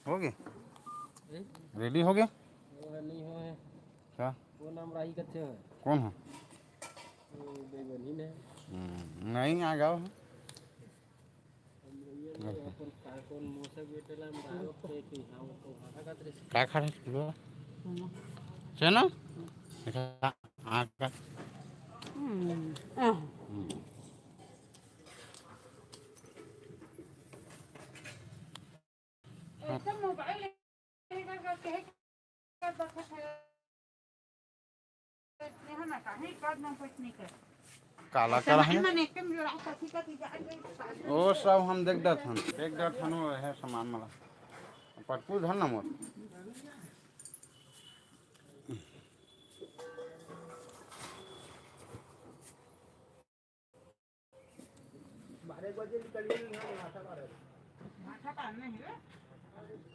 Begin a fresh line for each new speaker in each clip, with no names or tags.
हो गए रेडी हो गया
नहीं हो है
क्या
वो नाम राही कच्चे है
कौन है
बेगनी ने
नहीं आ जाओ
कौन मोसक बेटेला हम डालो पे की हां को भागा कातरे
क्या खा रहे हो चना आका काला काला है ओ सब हम देख दत हन एक दत हन है सामान मला पटकू धन न मोर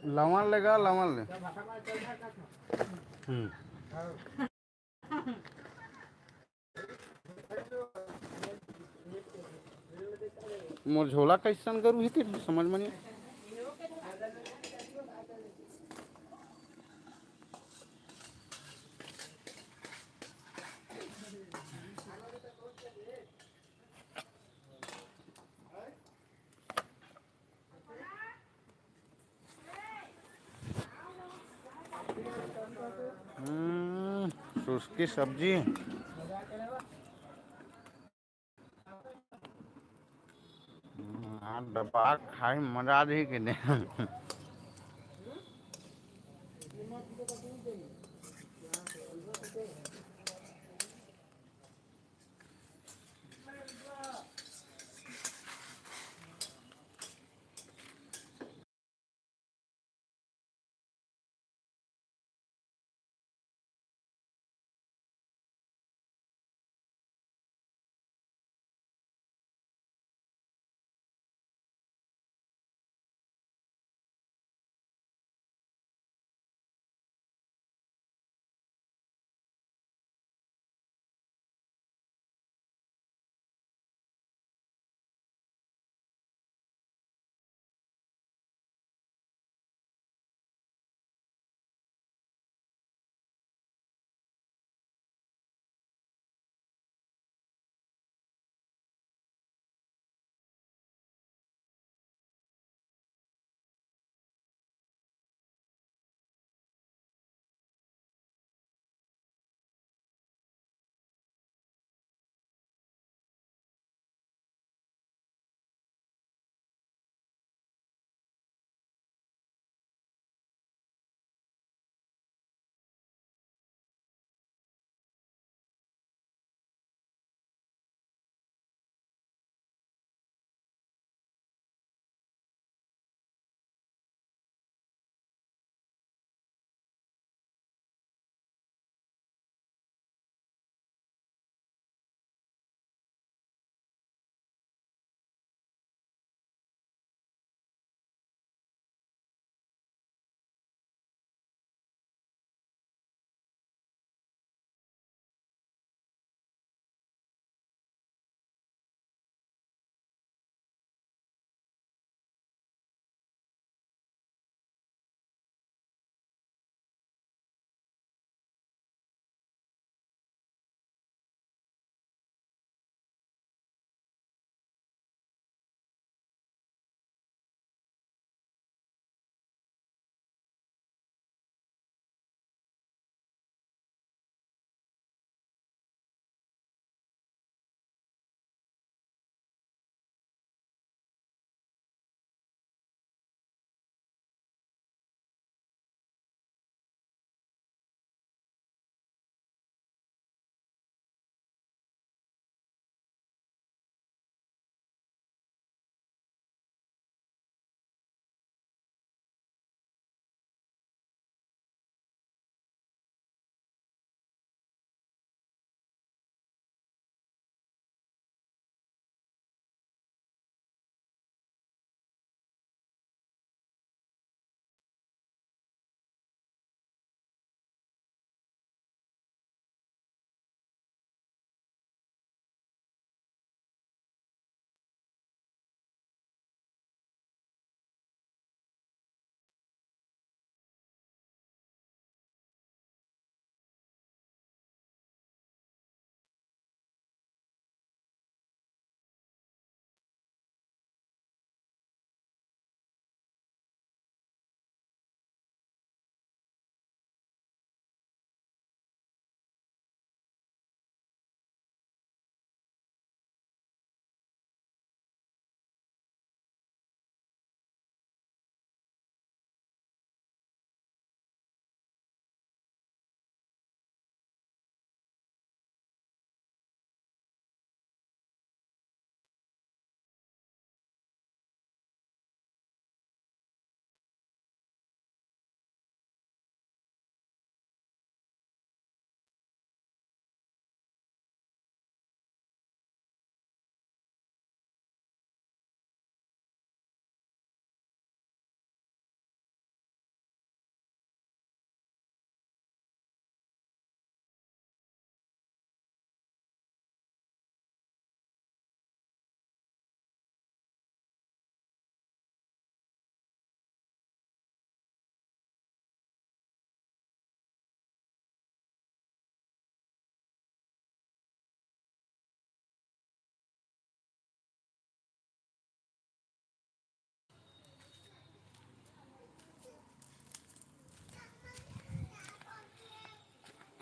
लवन लेगा लवन ले मोर झोला कैसन करू है कि समझ में नहीं उसकी सब्जी डब्बा खाई मजा दी कि नहीं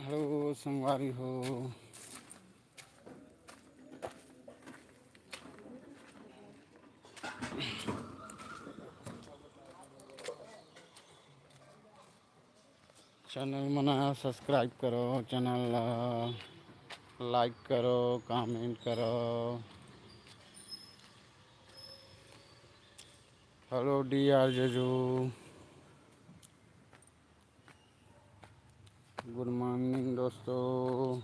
हेलो संगवारी हो। चैनल मना सब्सक्राइब करो, चैनल लाइक करो, कमेंट करो। हेलो डी आर जेजू, गुड मॉर्निंग दोस्तों।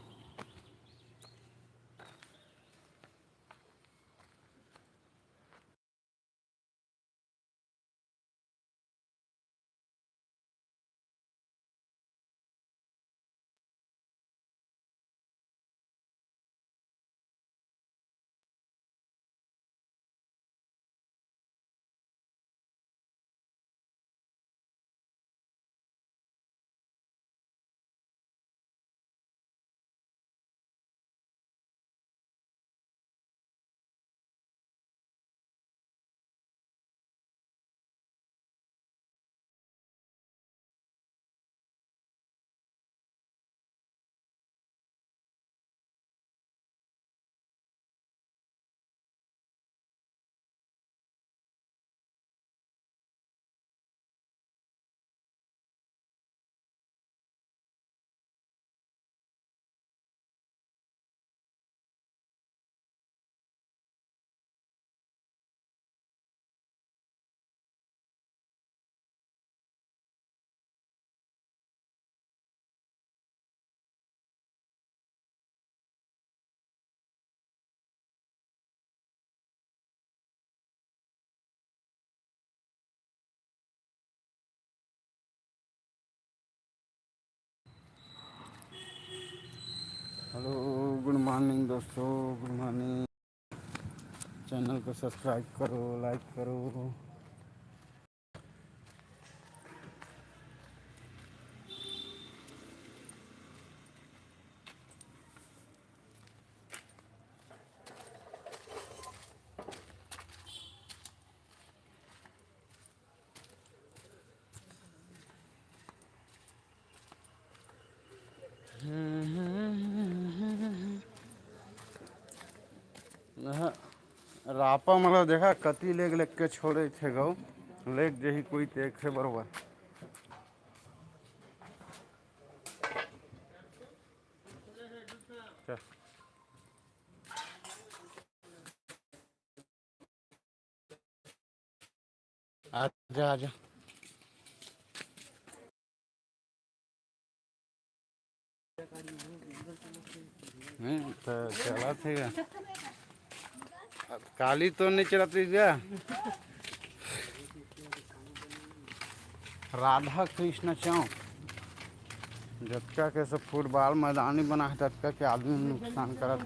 हेलो गुड मॉर्निंग दोस्तों, गुड मॉर्निंग। चैनल को सब्सक्राइब करो, लाइक करो। रापा मतलब देखा कति लेग लेग के छोड़े थे गौ, लेग जही कोई देखे बरोबर। चल आजा आजा। तो चला थे काली तो नहीं चलाती क्या? राधा कृष्ण चौक जतका के सब फुटबॉल मैदान ही बना है, ततका के आदमी नुकसान करत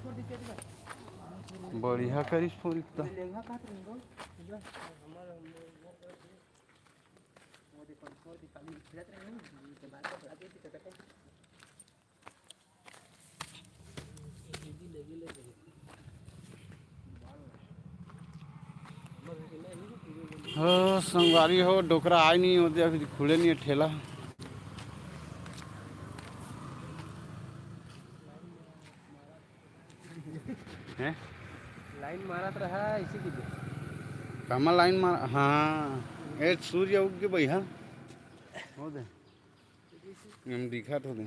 बढ़िया करिस पूरी तो। हो संगवारी हो, डोकरा आए नहीं होते, अभी खुले नहीं है ठेला। हैं
लाइन मारत रहा इसी के लिए।
कमल लाइन मार, हाँ ए सूर्य उग के भैया हो दे हम दिखा तो दे।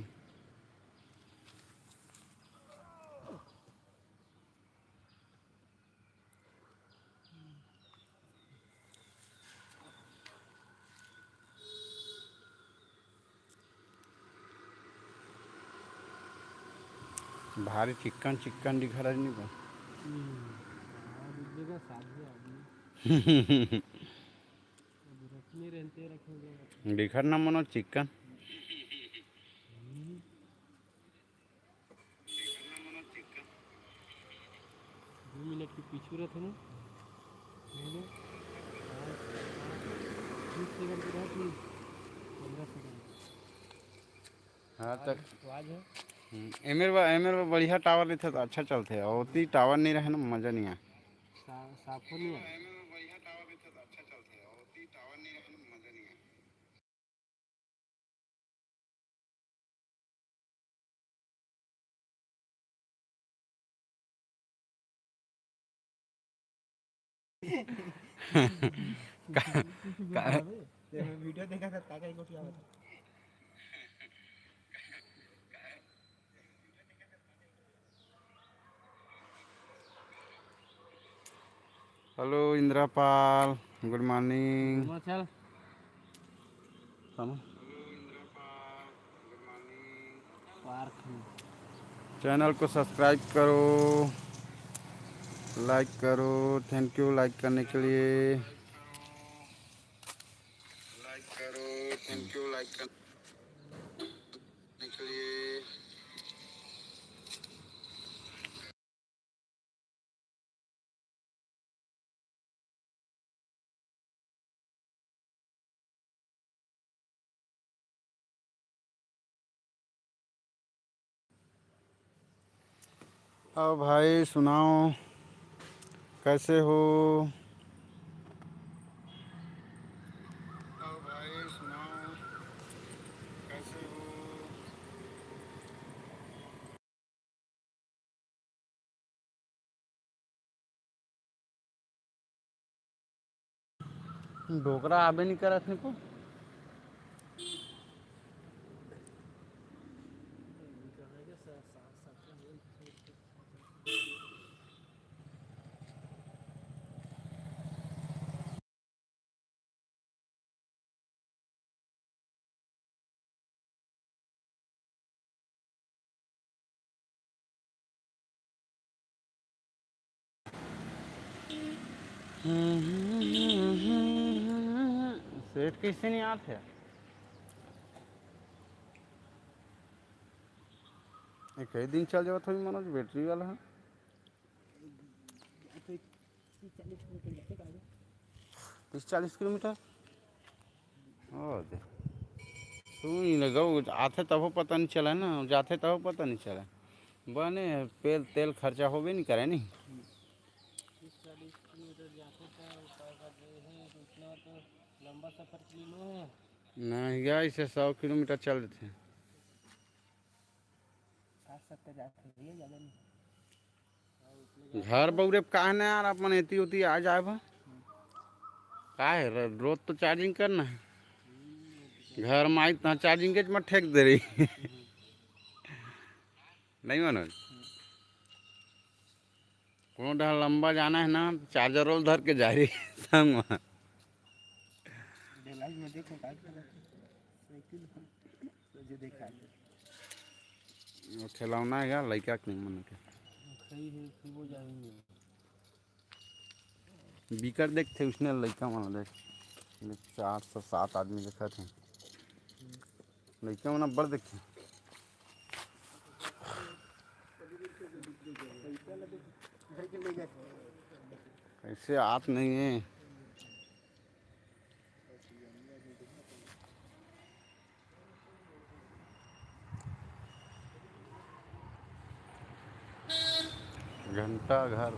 भारी चिक्कन चिक्कन दिखा रहा नहीं को। दिखा ना मनो चिक्कन।
2 मिनट के पीछे रहते ना 20 सेकंड के रहते 15 सेकंड।
हाँ तक
आवाज है
एमर बढ़िया टावर लेते तो अच्छा चलते, और उतनी टावर नहीं रहे ना मज़ा नहीं आया।
साफ नहीं है।
वीडियो देखा था ताकि कुछ याद
हेलो इंद्रपाल, गुड मॉर्निंग।
चल पार्क में
चैनल को सब्सक्राइब करो, लाइक करो। थैंक यू लाइक करने के लिए। लाइक करो, थैंक यू लाइक करने के लिए। आओ भाई सुनाओ, कैसे हो? आओ भाई सुनाओ, कैसे हो? ढोकरा आबे नहीं करत नहीं को। सेठ किससे नहीं आते? एक ही दिन चल जाओ थोड़ी मनोज, बैटरी वाला है। 30-40 किलोमीटर हो दे। सुन लगा आते तब पता नहीं चला ना, जाते तब पता नहीं चला। बने तेल खर्चा हो भी नहीं करे नहीं।
30-40 किलोमीटर जाते थे, पैसा दे हैं तो उतना तो लंबा सफर के लिए लो है।
नहीं गया इसे 100 किलोमीटर चल देते हैं।
60-70 जाते हैं ज़्यादा नहीं।
घर बउरे कहा ना यार, अपन एती होती आ जाए बा का है रोज तो चार्जिंग करना है। घर में आई तो चार्जिंग के मत ठेक दे रही। नहीं मनोज, कोनो डर लंबा जाना है ना, चार्जर रोल धर के जा रही संग में।
लाइव में देखो काट के साइकिल जो देखा है
खिलौना है यार लड़का के नहीं मन के।
सही है, फिर वो जाएंगे।
बीकर देखते उसने लड़का मन देख 407 आदमी देखा थे। लड़का मन बड़ देखे कैसे आत नहीं है। घंटा घर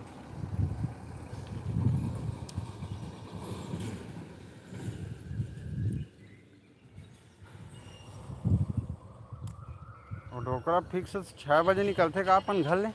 और ढोकरा फिक्स 6 बजे निकलते का अपन घर ले।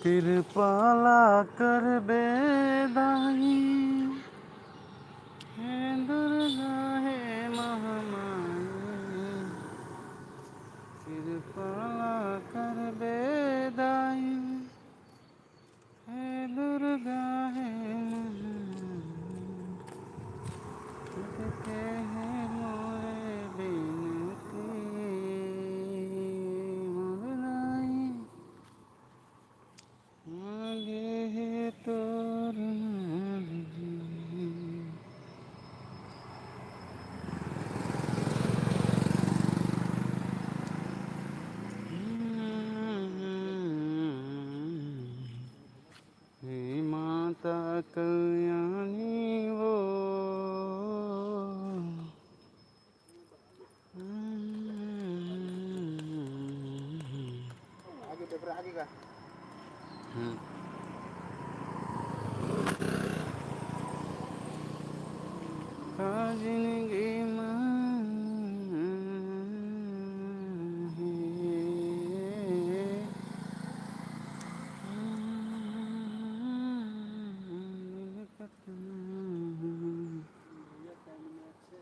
कृपाला कर बेदाई हे दुर्गा हे महामाई, कृपाला कर बेदाई हे दुर्गा हे महामाई, हे मोरे बिनती मोरनाई आगे तोर
आगे का
हम्म। जिंदगी
ये टाइम में अच्छे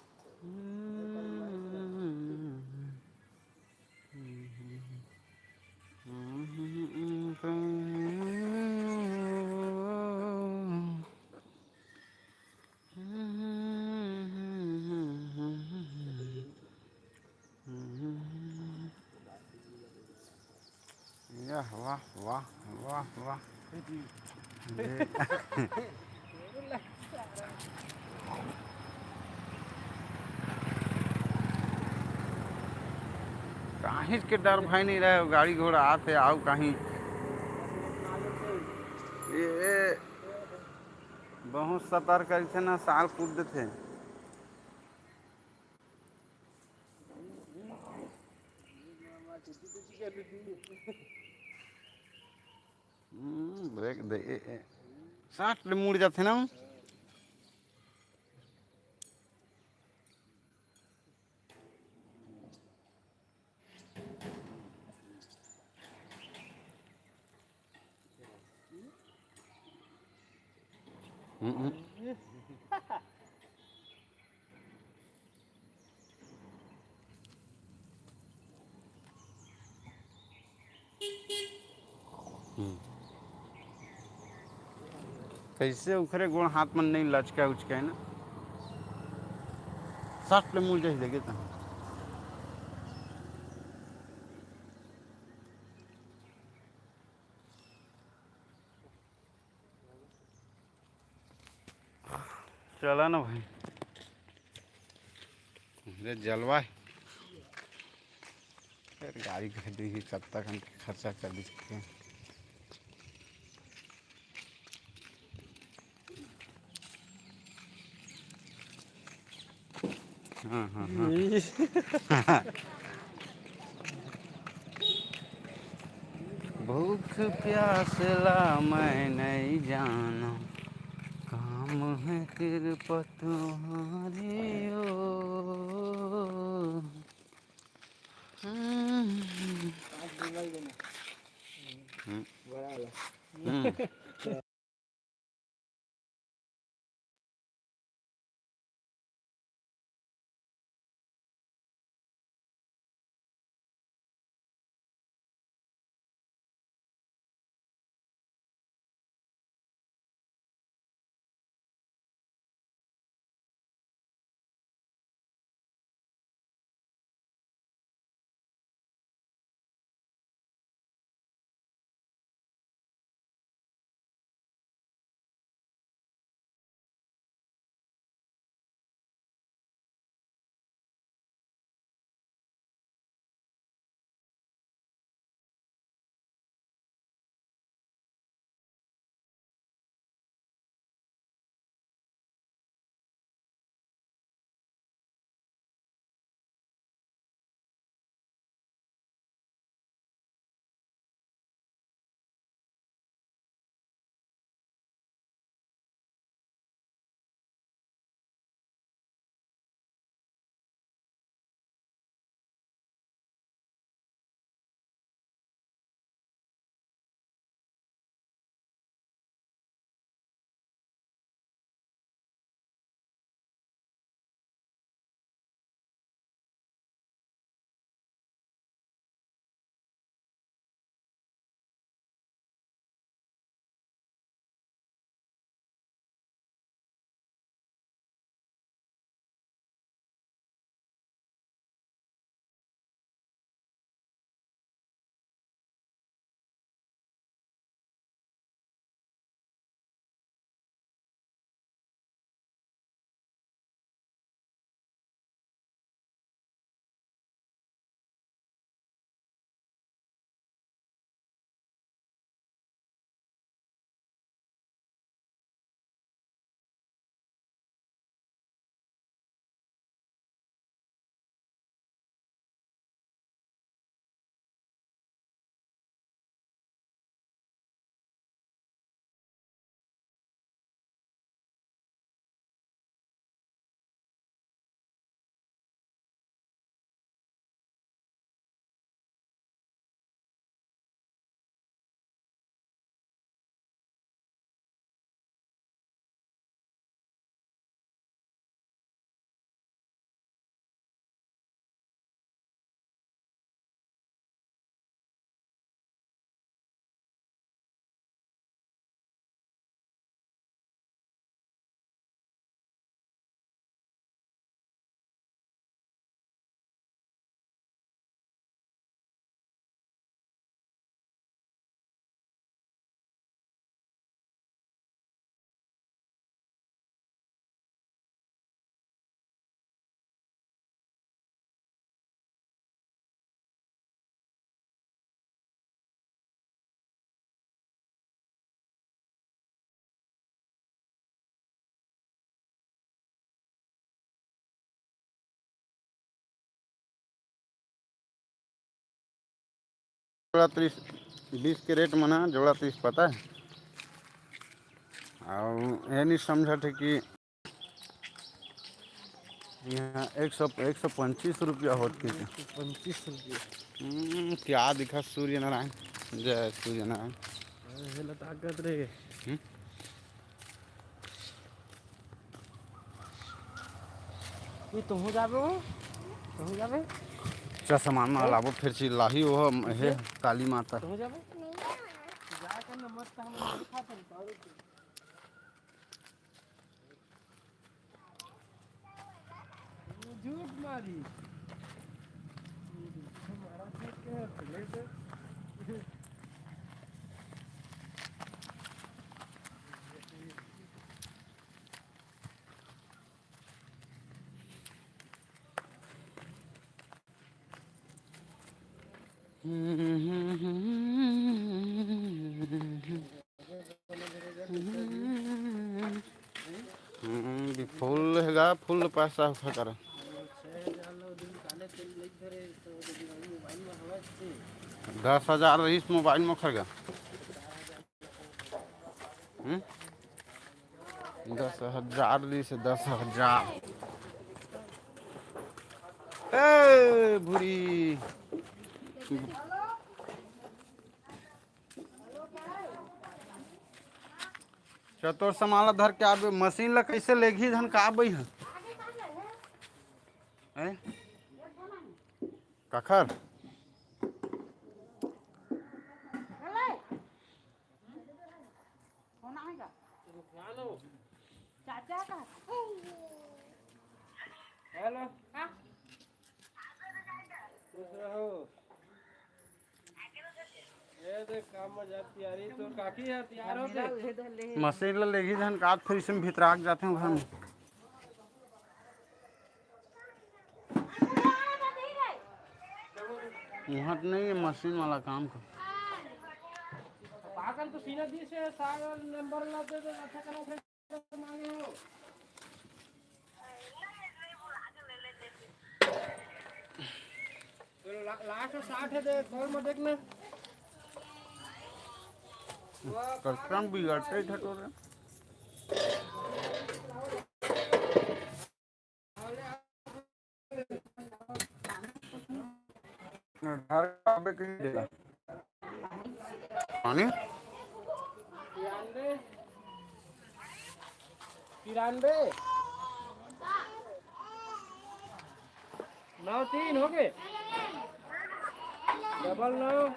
पेपर लाइट
वाह वाह वाह वाह काहे के डर भाई नहीं रहे गाड़ी घोड़ा आते आओ कहीं ये बहुत सतर्क करे थे ना साल कूद थे ब्रेक दे साठ ले मुड़ जाते ना कैसे उखरे गोड़ हाथ में नहीं लचका उचका ना साठ ले मुड़ जाए देखे तो चला ना भाई अरे जलवा फिर गाड़ी खरीदेगी कब तक हम खर्चा कर भी सकते हैं हाँ हाँ हाँ भूख प्यासला मैं नहीं जाना काम है कृपा तुम्हारी ओ
आज दिवाई देना बड़ा वाला
जोड़ा 30, 20 के रेट मना जोड़ा 30 पता है। और ये नहीं समझा थे कि यहाँ 125 होती है।
125 रुपये।
क्या दिखा सूर्य नारायण, जय सूर्य नारायण।
हेला ताकत रे। ये तुम जाबे हो, तुम जाबे
सामान में लाबो फिर चिल्लाही वो है काली माता।
तुम जाबे जा कर मस्त हम नहीं खाते पारो झूठ मारी हमारा के ले दे।
फुल हैगा, फुल पैसा कर 10,000 इस मोबाइल में खर्गा 10,000 से 10,000 भूरी चतुर समाला धर के आबे मशीन ला कैसे लेगी धन का आबे है कखर
चाचा का
हेलो खुश रहो। ये देख काम में जाती आ रही तो काकी है तैयार हो गए।
मशीन ला लेगी धन का फिर इसमें भीतराक जाते हैं घर में। वहाँ तो नहीं है मशीन वाला काम का
पागल तो सीना दी से सागर नंबर लाते तो अच्छा करो फिर मांगे हो। तो लास्ट 60 है दे कॉल में देखना
कस्टम बिगड़ते ही ठटो रहे घर आबे कहीं देगा पानी
93 93 हो गए 99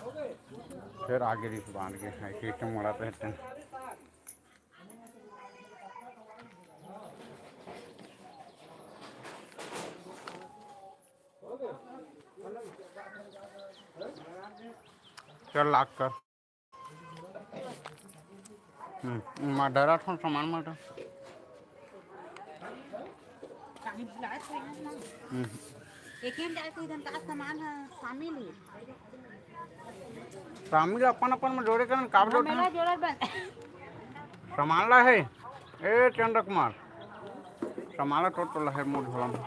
हो गए।
फिर आगे रिस बांध के एक मोड़ा रहते हैं। चल लाख कर डरा था सामान माटा
एक ही जाए कोई का सामान है शामिल ही
शामिल अपन अपन में जोड़े करन काब जोड़
मेरा जोड़ा बंद
सामान ला है ए चंद्र कुमार सामान टोटल है मोड़ झोला में।